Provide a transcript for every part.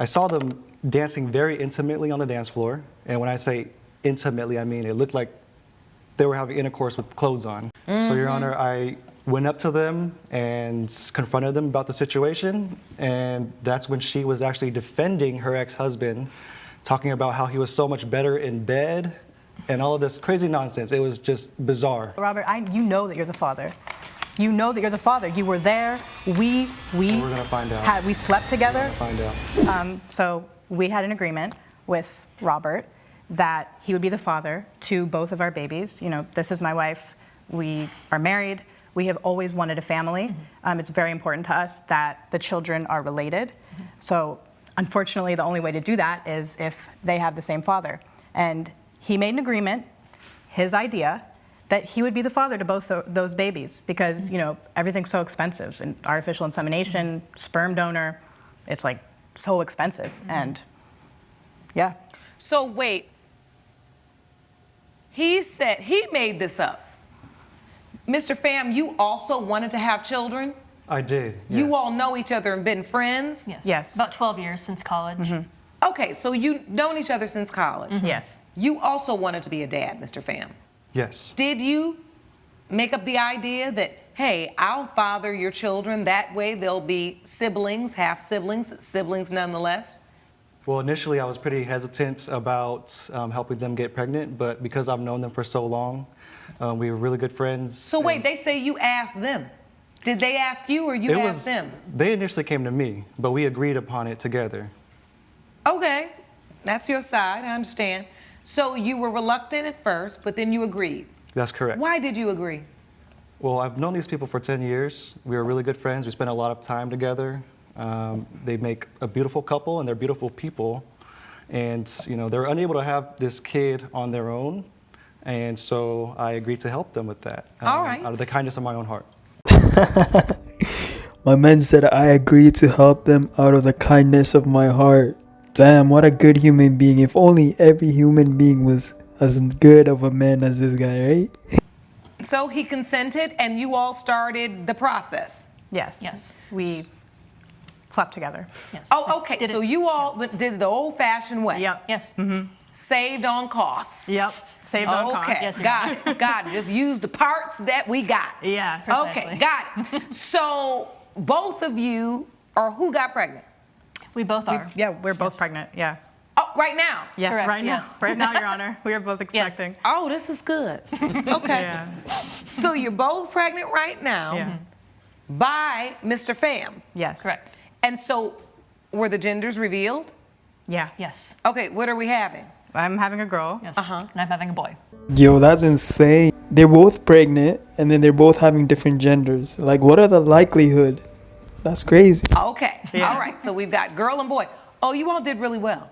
I saw them dancing very intimately on the dance floor. And when I say intimately, I mean it looked like they were having intercourse with clothes on. So, Your Honor, I went up to them and confronted them about the situation. And that's when she was actually defending her ex-husband, talking about how he was so much better in bed and all of this crazy nonsense. It was just bizarre. Robert, you know that you're the father. You know that you're the father. You were there. We're gonna find out. We slept together. We're gonna find out. So we had an agreement with Robert that he would be the father to both of our babies. You know, this is my wife. We are married. We have always wanted a family. It's very important to us that the children are related. So unfortunately, the only way to do that is if they have the same father. And he made an agreement, his idea, that he would be the father to both those babies because, you know, everything's so expensive. And artificial insemination, sperm donor, it's like so expensive. And yeah. So wait, he said, he made this up. Mr. Pham, you also wanted to have children? I did, yes. You all know each other and been friends? Yes. Yes. About 12 years since college. Okay, so you've known each other since college. Yes. You also wanted to be a dad, Mr. Pham. Yes. Did you make up the idea that, hey, I'll father your children, that way they'll be siblings, half siblings, siblings nonetheless? Well, initially I was pretty hesitant about helping them get pregnant, but because I've known them for so long, we were really good friends. So wait, they say you asked them. Did they ask you or you asked them? They initially came to me, but we agreed upon it together. Okay, that's your side, I understand. So you were reluctant at first, but then you agreed. That's correct. Why did you agree? Well, I've known these people for 10 years. We were really good friends. We spent a lot of time together. They make a beautiful couple and they're beautiful people. And, you know, they're unable to have this kid on their own. And so I agreed to help them with that. All right. Out of the kindness of my own heart. My man said I agreed to help them out of the kindness of my heart. Damn, what a good human being. If only every human being was as good of a man as this guy, right? So he consented and you all started the process? Yes. Yes. We slept together. Yes. Oh, okay, so you all did it the old-fashioned way? Yep. Yes. Saved on costs? Yep. Saved on costs. Okay, Yes, got it. Just use the parts that we got. Yeah. Okay, got it. So both of you, or who got pregnant? We both are. Yeah, we're both pregnant. Yeah. Oh, right now? Yes, Correct, right now. yes. Right now, Your Honor. We are both expecting. Oh, this is good. Okay. Yeah. So you're both pregnant right now Yeah. by Mr. Pham. Yes. Correct. And so were the genders revealed? Yeah. Yes. Okay, what are we having? I'm having a girl. Yes. And I'm having a boy. Yo, that's insane. They're both pregnant and then they're both having different genders. Like, what are the likelihood? That's crazy. Okay. Yeah. All right, so we've got girl and boy. Oh, you all did really well.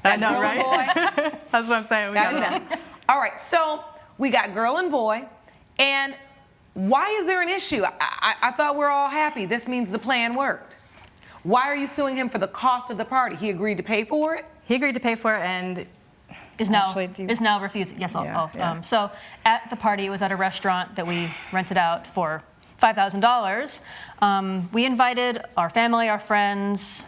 I Got know, girl and right? boy. That's what I'm saying. We Got it done. All right, so we got girl and boy. And why is there an issue? I thought we're all happy. This means the plan worked. Why are you suing him for the cost of the party? He agreed to pay for it? He agreed to pay for it and Is now Actually, is now refusing. Yes, Yeah. so at the party, it was at a restaurant that we rented out for $5,000. We invited our family, our friends,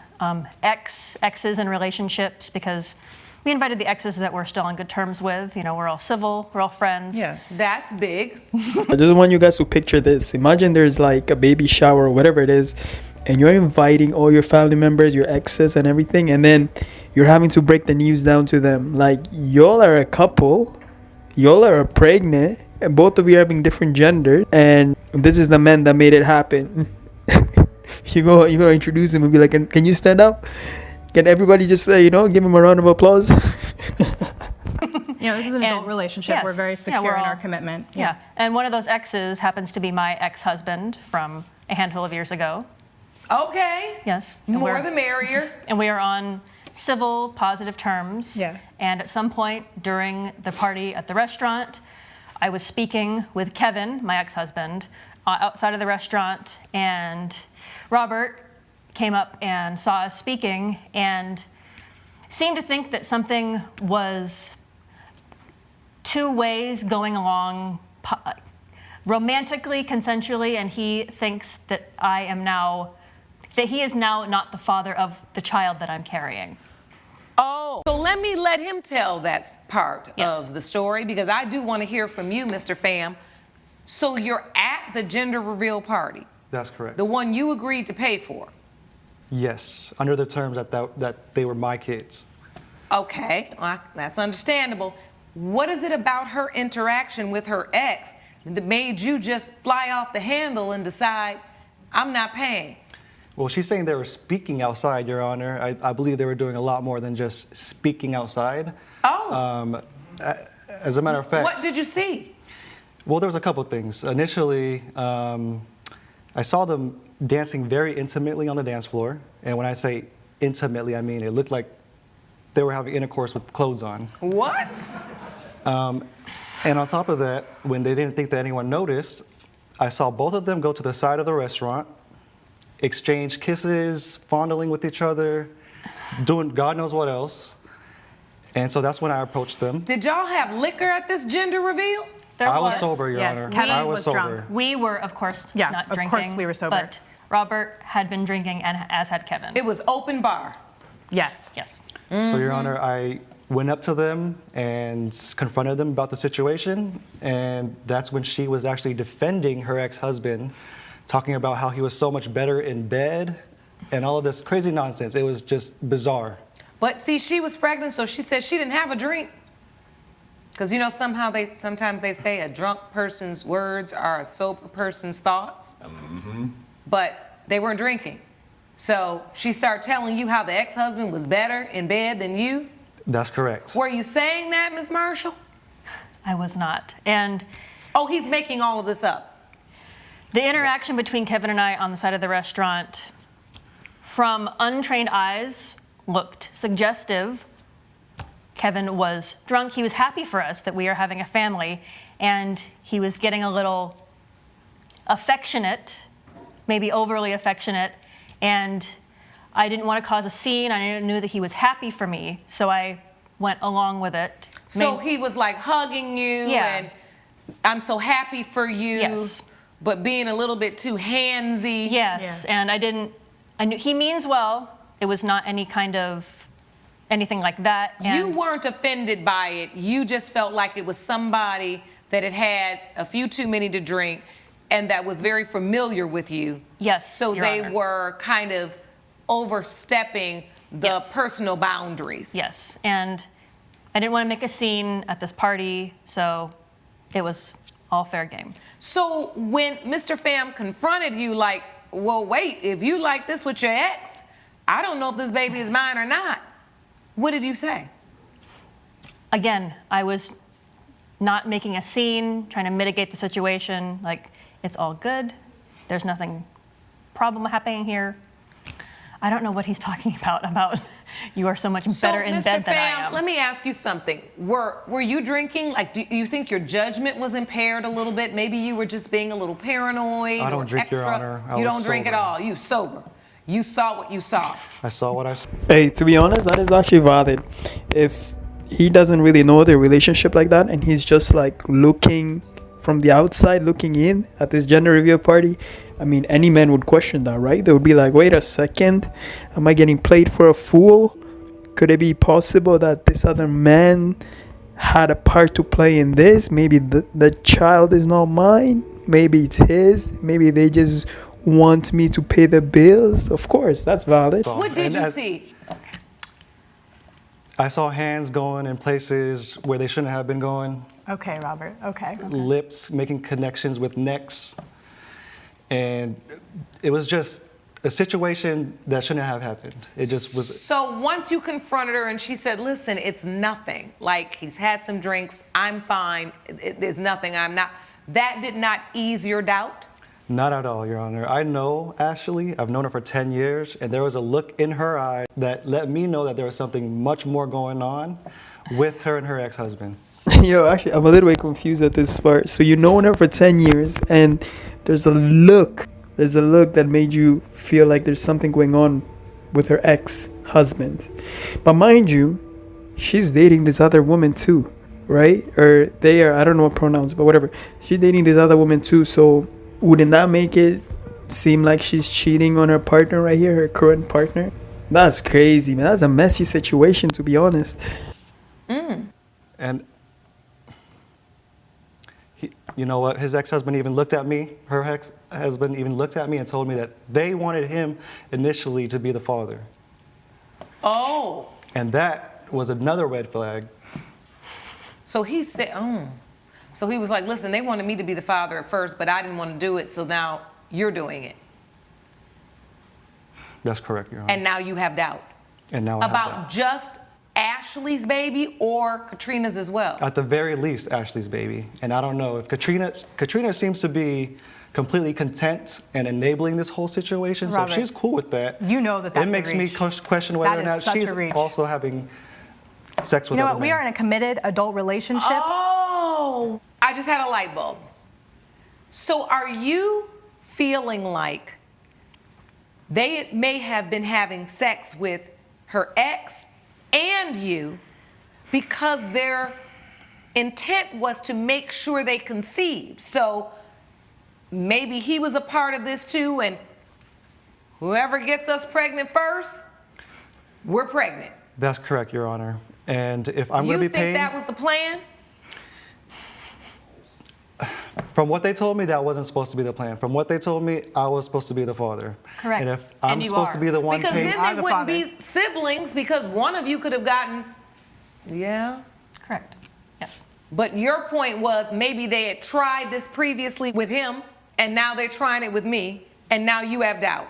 exes in relationships, because we invited the exes that we're still on good terms with. You know, we're all civil, we're all friends. yeah. That's big. I just want you guys to picture this. Imagine there's like a baby shower or whatever it is, and you're inviting all your family members, your exes and everything, and then you're having to break the news down to them. Like, y'all are a couple, y'all are pregnant, and both of you are having different genders, and this is the man that made it happen. you go introduce him and be like, can you stand up? Can everybody just give him a round of applause? You know, this is an adult relationship. yes. We're very secure we're in our all- commitment. Yeah, and one of those exes happens to be my ex-husband from a handful of years ago. Okay. Yes. And More we're- the merrier. And we are on civil, positive terms. Yeah. And at some point during the party at the restaurant, I was speaking with Kevin, my ex-husband, outside of the restaurant, and Robert came up and saw us speaking and seemed to think that something was two ways going along romantically, consensually, and he thinks that I am now that he is now not the father of the child that I'm carrying. Oh, so let him tell that part Yes. of the story, because I do want to hear from you, Mr. Pham. So you're at the gender reveal party, That's correct. the one you agreed to pay for. Yes, under the terms that they were my kids. Okay, well, that's understandable. What is it about her interaction with her ex that made you just fly off the handle and decide, I'm not paying? Well, she's saying they were speaking outside, Your Honor. I believe they were doing a lot more than just speaking outside. Oh, As a matter of fact, what did you see? well, there was a couple things. Initially, I saw them dancing very intimately on the dance floor. And when I say intimately, I mean it looked like they were having intercourse with clothes on. What? And on top of that, when they didn't think that anyone noticed, I saw both of them go to the side of the restaurant, exchange kisses, fondling with each other, doing God knows what else. And so that's when I approached them. Did y'all have liquor at this gender reveal? There I was sober, Your yes, Honor. Kevin I was was sober. drunk. We were, of course, Yeah, not of drinking. course we were sober. But Robert had been drinking, and as had Kevin. It was open bar. Yes. Yes. So, Your Honor, I went up to them and confronted them about the situation. And that's when she was actually defending her ex-husband, talking about how he was so much better in bed and all of this crazy nonsense. It was just bizarre. But see, she was pregnant, so she said she didn't have a drink. Because you know, sometimes they say a drunk person's words are a sober person's thoughts. But they weren't drinking. So she started telling you how the ex-husband was better in bed than you. That's correct. Were you saying that, Ms. Marshall? I was not. And Oh, he's making all of this up. the interaction between Kevin and I on the side of the restaurant, from untrained eyes, looked suggestive. Kevin was drunk. He was happy for us that we are having a family, and he was getting a little affectionate, maybe overly affectionate, and I didn't want to cause a scene. I knew that he was happy for me, so I went along with it. So he was like hugging you Yeah. and I'm so happy for you, Yes. but being a little bit too handsy. Yes, and I knew he means well. It was not any kind of anything like that. You And weren't offended by it. You just felt like it was somebody that had had a few too many to drink and that was very familiar with you. Yes, So Your they Honor. were kind of overstepping the Yes. personal boundaries. Yes, and I didn't want to make a scene at this party, so it was all fair game. So when Mr. Pham confronted you like, well, wait, if you like this with your ex, I don't know if this baby is mine or not. What did you say? Again, I was not making a scene, trying to mitigate the situation. Like, it's all good. There's nothing problem happening here. I don't know what he's talking about you are so much better in Mr. bed than I Pham, am. let me ask you something. Were you drinking? Like, do you think your judgment was impaired a little bit? Maybe you were just being a little paranoid. I don't or drink, Your extra. Honor. I You was don't drink at sober. all. You sober. You saw what you saw. I saw what I saw. Hey, to be honest, that is actually valid. If he doesn't really know the relationship like that, and he's just like looking from the outside, looking in at this gender reveal party, I mean, any man would question that, right? They would be like, wait a second, am I getting played for a fool? Could it be possible that this other man had a part to play in this? Maybe the child is not mine. Maybe it's his. Maybe they just want me to pay the bills. Of course, that's valid. What did And you as- see? I saw hands going in places where they shouldn't have been going, Okay, Robert. Okay. lips making connections with necks. And it was just a situation that shouldn't have happened. It just was. So once you confronted her and she said, listen, it's nothing. Like, he's had some drinks. I'm fine. There's nothing. I'm not. That did not ease your doubt? Not at all, Your Honor. I know Ashley. I've known her for 10 years, and there was a look in her eye that let me know that there was something much more going on with her and her ex-husband. Yo, actually, I'm a little bit confused at this part. So you known her for 10 years, and there's a look that made you feel like there's something going on with her ex-husband. But mind you, she's dating this other woman too, right? Or they are, I don't know what pronouns, but whatever. She's dating this other woman too, so wouldn't that make it seem like she's cheating on her partner right here, her current partner. That's crazy, man. That's a messy situation, to be honest. And you know what? His ex-husband even looked at me. Her ex-husband even looked at me and told me that they wanted him initially to be the father. Oh. And that was another red flag. So he said, So he was like, listen, they wanted me to be the father at first, but I didn't want to do it, so now you're doing it. That's correct, Your Honor. And now you have doubt. And now I have About doubt. just Ashley's baby or Katrina's as well? At the very least, Ashley's baby. And I don't know if Katrina seems to be completely content and enabling this whole situation. So Robert, if she's cool with that, you know that that's it makes a me reach. question whether That or is not such a she's reach. also having sex You with know other what? We men. are in a committed adult relationship. Oh, I just had a light bulb. So are you feeling like they may have been having sex with her ex and you because their intent was to make sure they conceived? So maybe he was a part of this too, and whoever gets us pregnant first, we're pregnant. That's correct, Your Honor. And if I'm You going to be think paying, that was the plan? from what they told me, that wasn't supposed to be the plan. From what they told me, I was supposed to be the father. Correct. And if I'm And you supposed to are. be the one Because paying, then I'm they the wouldn't be father. siblings because one of you could have gotten, yeah. Correct. Yes. But your point was maybe they had tried this previously with him and now they're trying it with me and now you have doubt.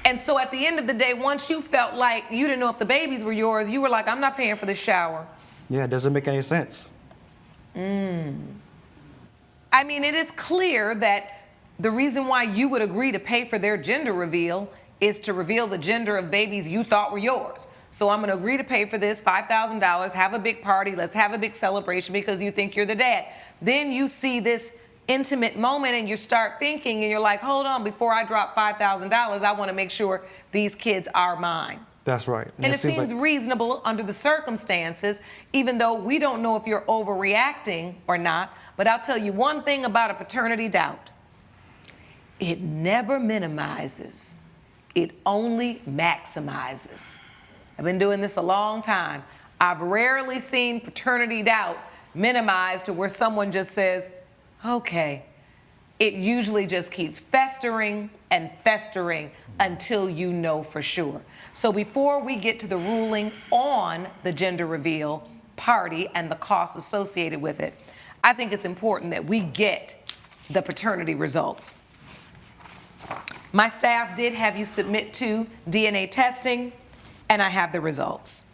And so at the end of the day, once you felt like you didn't know if the babies were yours, you were like, I'm not paying for this shower. yeah, it doesn't make any sense. I mean, it is clear that the reason why you would agree to pay for their gender reveal is to reveal the gender of babies you thought were yours. So I'm going to agree to pay for this $5,000, have a big party, let's have a big celebration because you think you're the dad. Then you see this intimate moment and you start thinking and you're like, hold on, before I drop $5,000, I want to make sure these kids are mine. That's right. And it seems reasonable under the circumstances, even though we don't know if you're overreacting or not. But I'll tell you one thing about a paternity doubt. It never minimizes. It only maximizes. I've been doing this a long time. I've rarely seen paternity doubt minimized to where someone just says, okay. It usually just keeps festering and festering until you know for sure. So before we get to the ruling on the gender reveal party and the costs associated with it, I think it's important that we get the paternity results. My staff did have you submit to DNA testing, and I have the results.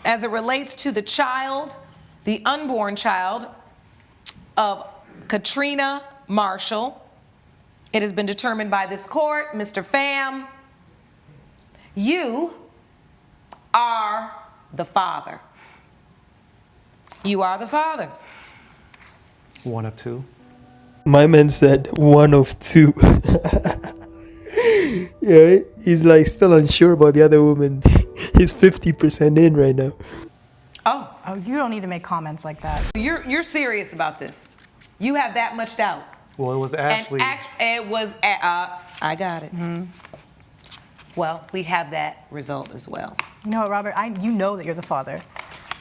As it relates to the child, the unborn child of Katrina Marshall, it has been determined by this court, Mr. Pham, you are the father. You are the father. One of two. My man said one of two. Yeah, he's like still unsure about the other woman. He's 50% in right now. Oh, Oh, you don't need to make comments like that. you're serious about this. You have that much doubt. Well, it was Ashley. And it was, I got it. Well, we have that result as well. You know what, Robert? You know that you're the father.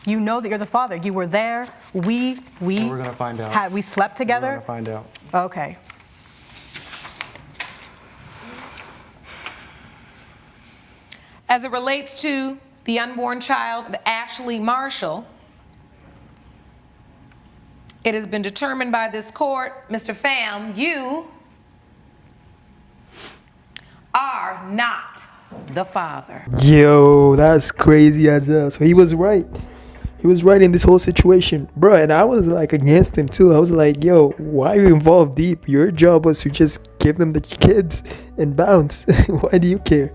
You know that you're the father. You were there. We And we're gonna find out. we slept We're together. gonna find out. Okay. As it relates to the unborn child of Ashley Marshall, it has been determined by this court, Mr. Pham, you are not the father. Yo, that's crazy as hell. So he was right. He was right in this whole situation, bro. And I was like against him too. I was like, yo, why are you involved deep? Your job was to just give them the kids and bounce. Why do you care?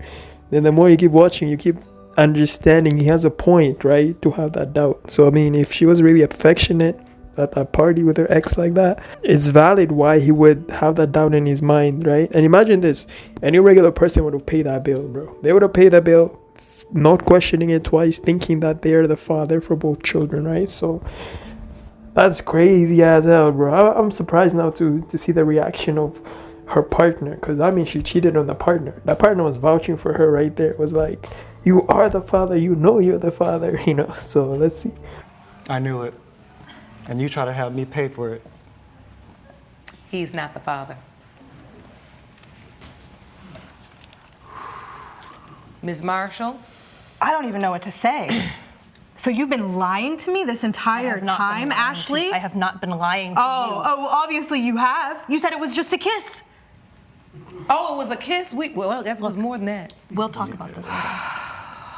Then the more you keep watching, you keep understanding he has a point, right? To have that doubt. So I mean, if she was really affectionate at that party with her ex like that, it's valid why he would have that doubt in his mind, right? And imagine this, any regular person would have paid that bill, bro. They would have paid that bill, not questioning it twice, thinking that they're the father for both children, right? So that's crazy as hell, bro. I'm surprised now to see the reaction of her partner, because I mean, she cheated on the partner. That partner was vouching for her right there. It was like, you are the father, you know you're the father, you know. So let's see. I knew it. And you try to have me pay for it. He's not the father. Ms. Marshall? I don't even know what to say. So you've been lying to me this entire time, Ashley? I have not been lying to you. Oh, obviously you have. You said it was just a kiss. Oh, it was a kiss? Well, I guess it was more than that. We'll talk about this later.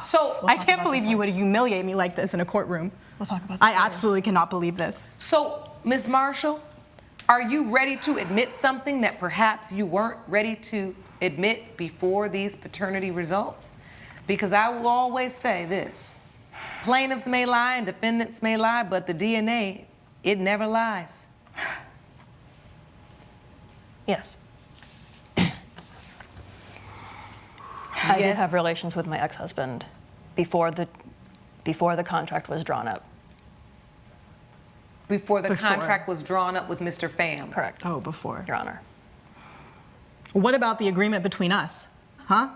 So, I can't believe you would humiliate me like this in a courtroom. We'll talk about this I later. absolutely cannot believe this. so, Ms. Marshall, are you ready to admit something that perhaps you weren't ready to admit before these paternity results? Because I will always say this. Plaintiffs may lie and defendants may lie, but the DNA, it never lies. Yes. I did Yes. have relations with my ex-husband before the contract was drawn up. Before the Before. contract was drawn up with Mr. Pham. Correct. Oh, before. Your Honor. What about the agreement between us? Huh?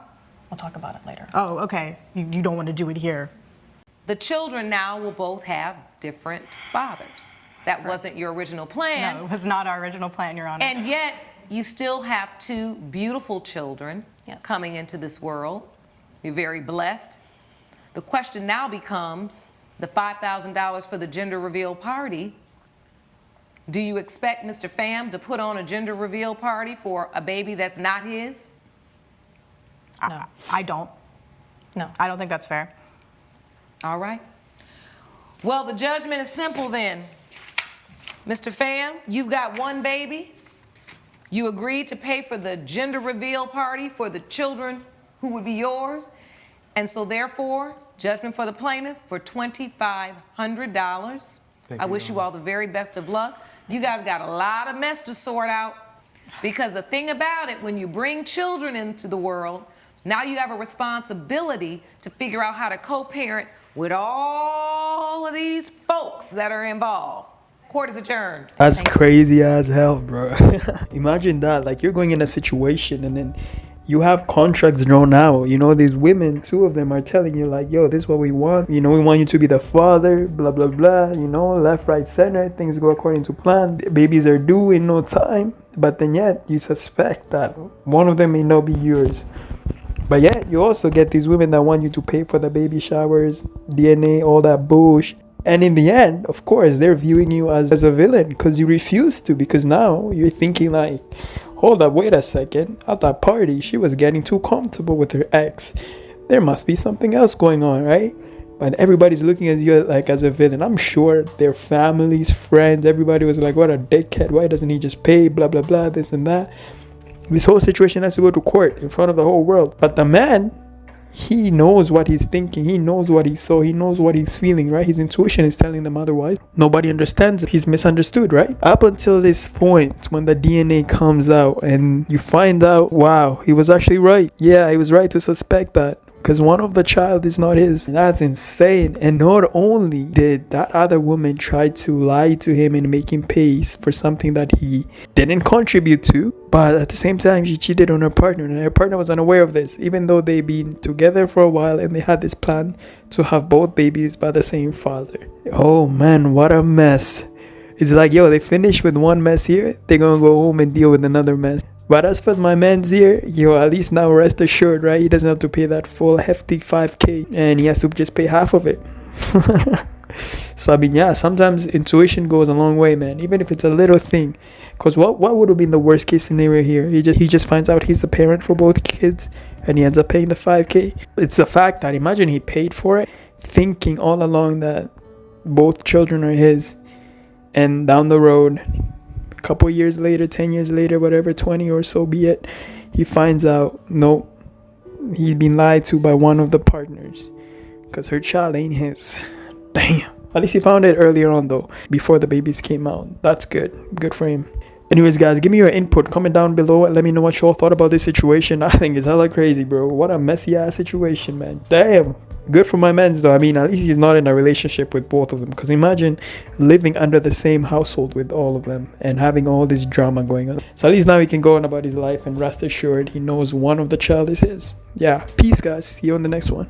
We'll talk about it later. Oh, okay. You don't want to do it here. The children now will both have different fathers. That wasn't your original plan. No, it was not our original plan, Your Honor. And yet, you still have two beautiful children Yes. coming into this world. You're very blessed. The question now becomes the $5,000 for the gender reveal party. Do you expect Mr. Pham to put on a gender reveal party for a baby that's not his? No. I don't. No. I don't think that's fair. All right. Well, the judgment is simple then. Mr. Pham, you've got one baby. You agreed to pay for the gender reveal party for the children who would be yours. And so therefore, judgment for the plaintiff for $2,500. Thank I you, wish Your you all the very best of luck. You guys got a lot of mess to sort out. Because the thing about it, when you bring children into the world, now you have a responsibility to figure out how to co-parent with all of these folks that are involved. Court is adjourned. That's crazy as hell, bro. Imagine that. Like, you're going in a situation and then you have contracts drawn out. You know, these women, two of them are telling you, like, yo, this is what we want. You know, we want you to be the father, blah, blah, blah. You know, left, right, center. Things go according to plan. The babies are due in no time. But then yet, you suspect that one of them may not be yours. But yet, you also get these women that want you to pay for the baby showers, DNA, all that bullshit. And in the end, of course, they're viewing you as a villain because you refuse to. Because now you're thinking like, hold up, wait a second. At that party, she was getting too comfortable with her ex. There must be something else going on, right? But everybody's looking at you like as a villain. I'm sure their families, friends, everybody was like, what a dickhead. Why doesn't he just pay? Blah, blah, blah, this and that. This whole situation has to go to court in front of the whole world. But the man, he knows what he's thinking. He knows what he saw. He knows what he's feeling, right? His intuition is telling them otherwise. Nobody understands. He's misunderstood, right? Up until this point, when the DNA comes out and you find out, wow, he was actually right. Yeah, he was right to suspect that. Because one of the child is not his. And that's insane. And not only did that other woman try to lie to him and make him pay for something that he didn't contribute to, but at the same time, she cheated on her partner. And her partner was unaware of this, even though they've been together for a while and they had this plan to have both babies by the same father. Oh man, what a mess. It's like, yo, they finished with one mess here. They're going to go home and deal with another mess. But as for my man's here, yo, at least now rest assured, right? He doesn't have to pay that full hefty 5K and he has to just pay half of it. So, I mean, yeah, sometimes intuition goes a long way, man, even if it's a little thing. Because what would have been the worst case scenario here? He just finds out he's the parent for both kids and he ends up paying the 5K. It's the fact that imagine he paid for it, thinking all along that both children are his, and down the road, a couple years later, 10 years later, whatever, 20 or so be it, he finds out, no, he'd been lied to by one of the partners because her child ain't his. Damn. At least he found it earlier on, though, before the babies came out. That's good. Good for him. Anyways, guys, give me your input. Comment down below and let me know what y'all thought about this situation. I think it's hella crazy, bro. What a messy ass situation, man. Damn. good for my man though. I mean, at least he's not in a relationship with both of them. Because imagine living under the same household with all of them and having all this drama going on. So at least now he can go on about his life and rest assured he knows one of the child is his. Yeah, peace guys. See you on the next one.